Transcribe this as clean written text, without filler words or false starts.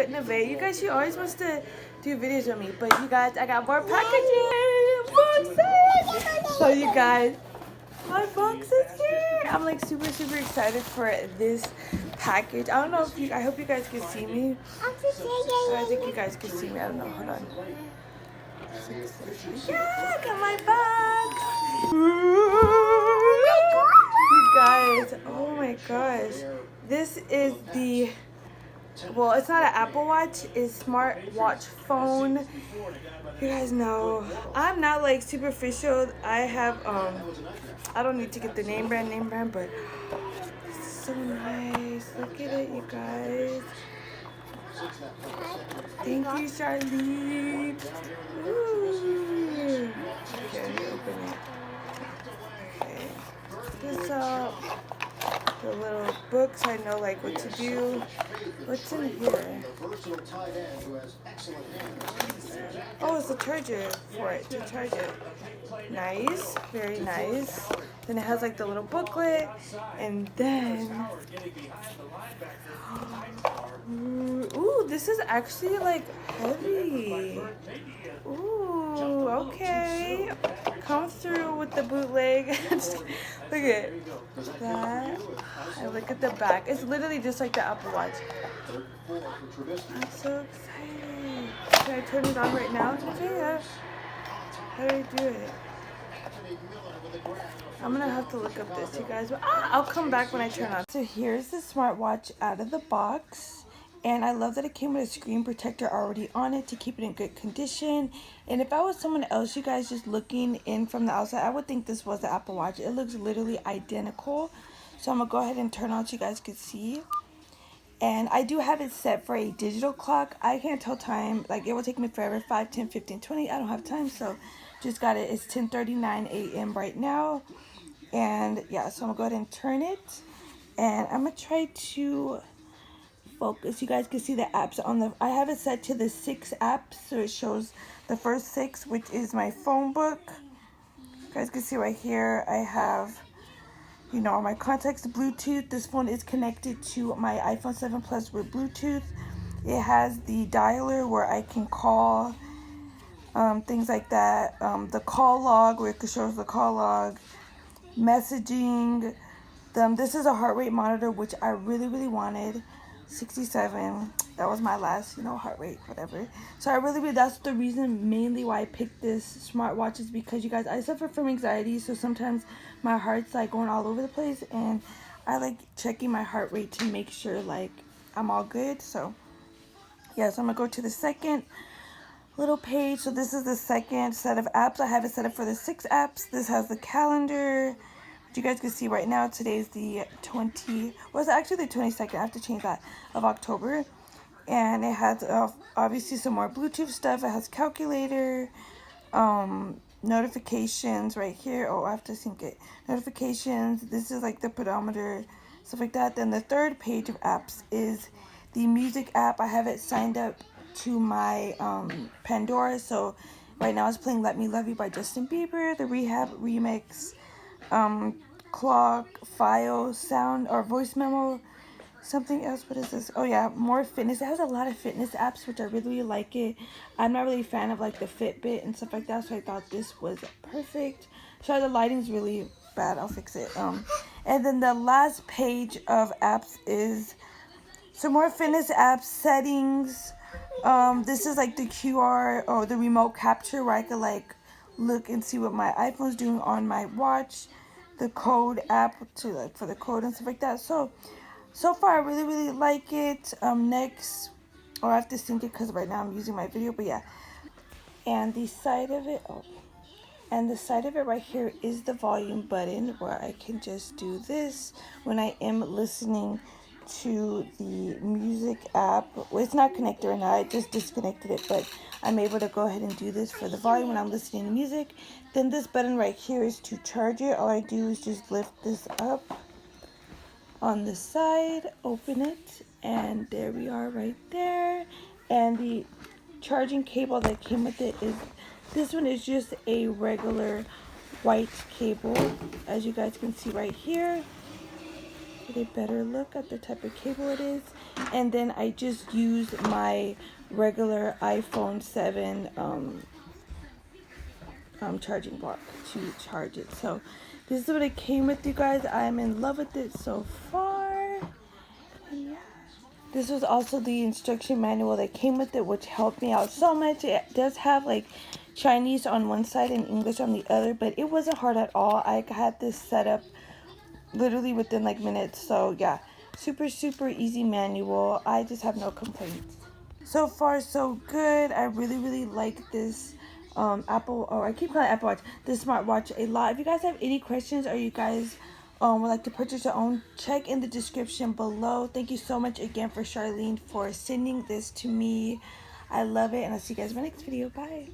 in a way. You guys, she always wants to do videos with me. But you guys, I got more packaging. Boxes. So you guys, my box is here. I'm like super excited for this package. I don't know if you, I hope you guys can see me. I think you guys can see me. I don't know. Hold on. Yeah, I got my box. You guys, oh my gosh. This is the, well, it's not an Apple Watch, it's smart watch phone. You guys know, I'm not like superficial. I have, I don't need to get the name brand, but this is so nice. Look at it, you guys. Thank you, Charlie. Ooh. Okay, let me open it. Okay. This up. The little books, I know like what to do. What's in here? Oh, it's a charger for it, to charge it. Nice, very nice. Then it has like the little booklet, and then ooh, this is actually like heavy. Ooh, okay. Come through with the bootleg. Look at that. I look at the back. It's literally just like the Apple Watch. I'm so excited. Can I turn it on right now? Okay, yeah. How do I do it? I'm gonna have to look up this, you guys. I'll come back when I turn on. So here's the smartwatch out of the box. And I love that it came with a screen protector already on it to keep it in good condition. And if I was someone else, you guys, just looking in from the outside, I would think this was the Apple Watch. It looks literally identical. So I'm going to go ahead and turn on so you guys can see. And I do have it set for a digital clock. I can't tell time. Like, it will take me forever. 5, 10, 15, 20. I don't have time. So just got it. It's 10:39 a.m. right now. And yeah, so I'm going to go ahead and turn it. And I'm going to try to focus. You guys can see the apps on the, I have it set to the 6 apps, so it shows the first 6, which is my phone book. You guys can see right here I have, you know, my contacts, Bluetooth. This phone is connected to my iPhone 7 Plus with Bluetooth. It has the dialer where I can call, things like that. The call log where it shows the call log, messaging. This is a heart rate monitor, which I really wanted. 67. That was my last, you know, heart rate, whatever. So I really, that's the reason mainly why I picked this smartwatch, is because, you guys, I suffer from anxiety, so sometimes my heart's like going all over the place, and I like checking my heart rate to make sure like I'm all good. So yeah, so I'm gonna go to the second little page. So this is the second set of apps. I have it set up for the 6 apps. This has the calendar. You guys can see right now, today is the 20, well, it's actually the 22nd, I have to change that, of October. And it has obviously some more Bluetooth stuff. It has calculator, notifications right here. Oh, I have to sync it. Notifications. This is like the pedometer, stuff like that. Then the third page of apps is the music app. I have it signed up to my Pandora. So right now it's playing Let Me Love You by Justin Bieber, the Rehab remix, clock, file, sound, or voice memo, something else. What is this? Oh yeah, more fitness. It has a lot of fitness apps, which I really like it. I'm not really a fan of like the Fitbit and stuff like that, so I thought this was perfect. Sorry, the lighting's really bad. I'll fix it. And then the last page of apps is some more fitness apps, settings. This is like the QR or the remote capture where I could like look and see what my iPhone's doing on my watch. The code app to like for the code and stuff like that. So far I really like it. Next, I have to sync it because right now I'm using my video, but yeah. And the side of it, and the side of it right here is the volume button where I can just do this when I am listening to the music app. Well, it's not connected right now, I just disconnected it, but I'm able to go ahead and do this for the volume when I'm listening to music. Then this button right here is to charge it. All I do is just lift this up on the side, open it, and there we are right there. And the charging cable that came with it is, this one is just a regular white cable, as you guys can see right here. get a better look at the type of cable it is. And then I just use my regular iPhone 7 charging block to charge it. So this is what it came with, you guys. I'm in love with it so far. And yeah, this was also the instruction manual that came with it, which helped me out so much. It does have like Chinese on one side and English on the other, but it wasn't hard at all. I had this set up literally within like minutes. So yeah, super easy manual. I just have no complaints. So far so good. I really like this I keep calling it Apple Watch, this smartwatch a lot. If you guys have any questions or you guys would like to purchase your own, check in the description below. Thank you so much again for Charlene for sending this to me. I love it, and I'll see you guys in my next video. Bye.